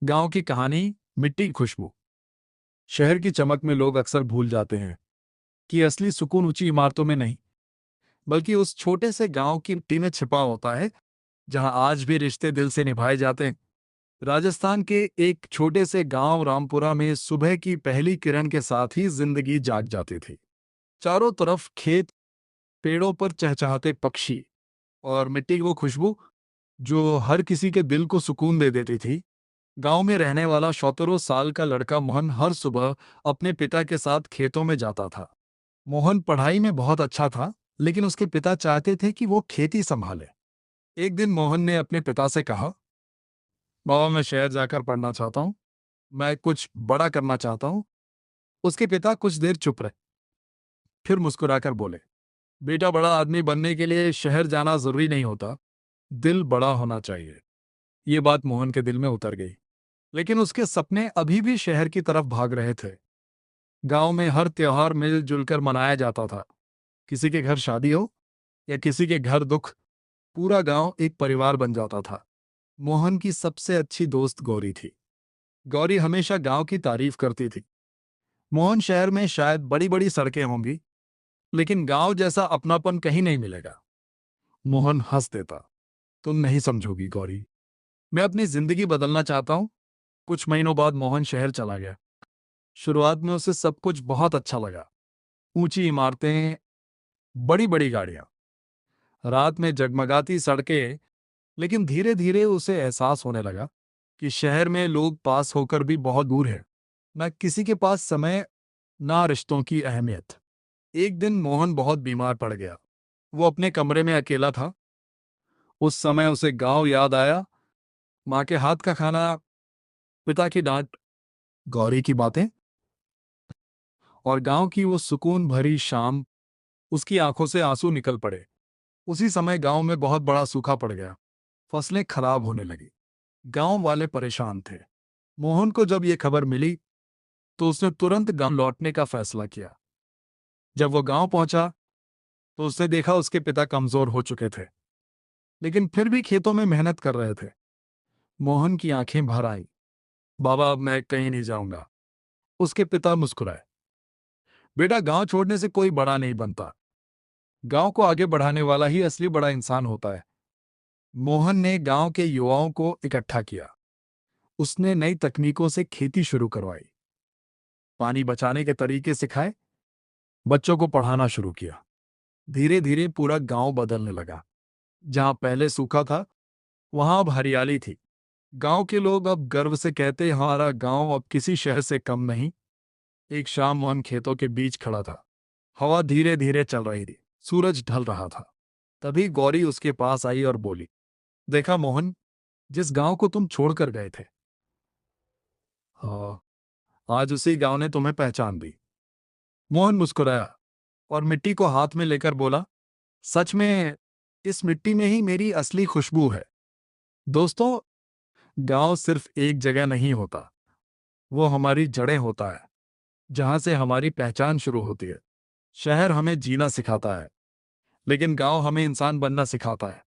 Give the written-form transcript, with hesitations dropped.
गांव की कहानी, मिट्टी की खुशबू। शहर की चमक में लोग अक्सर भूल जाते हैं कि असली सुकून ऊंची इमारतों में नहीं, बल्कि उस छोटे से गांव की मिट्टी में छिपा होता है, जहां आज भी रिश्ते दिल से निभाए जाते हैं। राजस्थान के एक छोटे से गांव रामपुरा में सुबह की पहली किरण के साथ ही जिंदगी जाग जाती थी। चारों तरफ खेत, पेड़ों पर चहचहाते पक्षी और मिट्टी की वो खुशबू जो हर किसी के दिल को सुकून दे देती थी। गांव में रहने वाला 17 साल का लड़का मोहन हर सुबह अपने पिता के साथ खेतों में जाता था। मोहन पढ़ाई में बहुत अच्छा था, लेकिन उसके पिता चाहते थे कि वो खेती संभाले। एक दिन मोहन ने अपने पिता से कहा, बाबा मैं शहर जाकर पढ़ना चाहता हूँ, मैं कुछ बड़ा करना चाहता हूँ। उसके पिता कुछ देर चुप रहे, फिर मुस्कुराकर बोले, बेटा बड़ा आदमी बनने के लिए शहर जाना जरूरी नहीं होता, दिल बड़ा होना चाहिए। ये बात मोहन के दिल में उतर गई, लेकिन उसके सपने अभी भी शहर की तरफ भाग रहे थे। गांव में हर त्योहार मिलजुल कर मनाया जाता था। किसी के घर शादी हो या किसी के घर दुख, पूरा गांव एक परिवार बन जाता था। मोहन की सबसे अच्छी दोस्त गौरी थी। गौरी हमेशा गांव की तारीफ करती थी। मोहन शहर में शायद बड़ी बड़ी सड़कें होंगी, लेकिन गांव जैसा अपनापन कहीं नहीं मिलेगा। मोहन हंस देता, तुम नहीं समझोगी गौरी, मैं अपनी जिंदगी बदलना चाहता हूं। कुछ महीनों बाद मोहन शहर चला गया। शुरुआत में उसे सब कुछ बहुत अच्छा लगा। ऊंची इमारतें, बड़ी बड़ी गाड़ियां, रात में जगमगाती सड़कें। लेकिन धीरे धीरे उसे एहसास होने लगा कि शहर में लोग पास होकर भी बहुत दूर हैं। न किसी के पास समय, ना रिश्तों की अहमियत। एक दिन मोहन बहुत बीमार पड़ गया। वो अपने कमरे में अकेला था। उस समय उसे गांव याद आया, माँ के हाथ का खाना, पिता की डांट, गौरी की बातें और गांव की वो सुकून भरी शाम। उसकी आंखों से आंसू निकल पड़े। उसी समय गांव में बहुत बड़ा सूखा पड़ गया। फसलें खराब होने लगी। गांव वाले परेशान थे। मोहन को जब ये खबर मिली तो उसने तुरंत गांव लौटने का फैसला किया। जब वो गांव पहुंचा तो उसने देखा उसके पिता कमजोर हो चुके थे, लेकिन फिर भी खेतों में मेहनत कर रहे थे। मोहन की आंखें भर आईं। बाबा अब मैं कहीं नहीं जाऊंगा। उसके पिता मुस्कुराए, बेटा गांव छोड़ने से कोई बड़ा नहीं बनता, गांव को आगे बढ़ाने वाला ही असली बड़ा इंसान होता है। मोहन ने गांव के युवाओं को इकट्ठा किया। उसने नई तकनीकों से खेती शुरू करवाई, पानी बचाने के तरीके सिखाए, बच्चों को पढ़ाना शुरू किया। धीरे धीरे पूरा गांव बदलने लगा। जहां पहले सूखा था, वहां अब हरियाली थी। गांव के लोग अब गर्व से कहते, हमारा गांव अब किसी शहर से कम नहीं। एक शाम मोहन खेतों के बीच खड़ा था। हवा धीरे धीरे चल रही थी, सूरज ढल रहा था। तभी गौरी उसके पास आई और बोली, देखा मोहन, जिस गांव को तुम छोड़कर गए थे, हाँ, आज उसी गांव ने तुम्हें पहचान दी। मोहन मुस्कुराया और मिट्टी को हाथ में लेकर बोला, सच में इस मिट्टी में ही मेरी असली खुशबू है। दोस्तों, गांव सिर्फ एक जगह नहीं होता, वो हमारी जड़ें होता है, जहां से हमारी पहचान शुरू होती है। शहर हमें जीना सिखाता है, लेकिन गांव हमें इंसान बनना सिखाता है।